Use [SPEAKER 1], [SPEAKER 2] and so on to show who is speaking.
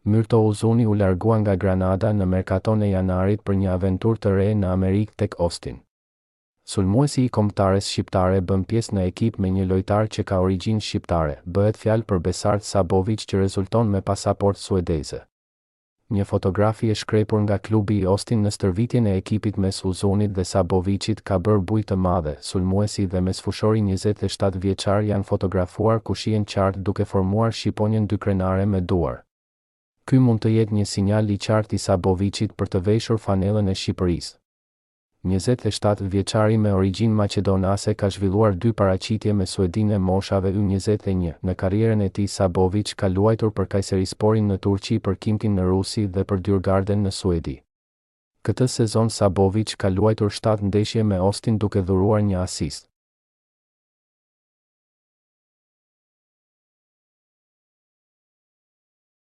[SPEAKER 1] Myrto Uzuni u largua nga Granada në merkaton e janarit për një aventurë të re në Amerikë tek Austin. Sulmuesi i kombëtares shqiptare bën pjesë në ekip me një lojtar që ka origjinë shqiptare. Bëhet fjalë për Besart Sabovic që rezulton me pasaportë suedeze. Një fotografi e shkrepur nga klubi i Austin në stërvitjen e ekipit mes Uzunit dhe Sabovicit ka bërë bujë të madhe. Sulmuesi dhe mesfushori 27 vjeçar janë fotografuar ku shihen qartë duke formuar shqiponjën dykrenare me duar. Ky mund të jetë një sinjal i qartë i Sabovicit për të veshur fanellën e Shqipërisë. 27 vjeçari me origjinë maqedonase ka zhvilluar 2 paraqitje me Suedinë e moshave U21. Në karrierën e tij Sabovic ka luajtur për Kayserisporin në Turqi, për Kimkin në Rusi dhe për Djurgården në Suedi. Këtë sezon Sabovic ka luajtur 7 ndeshje me Austin duke dhuruar një asist.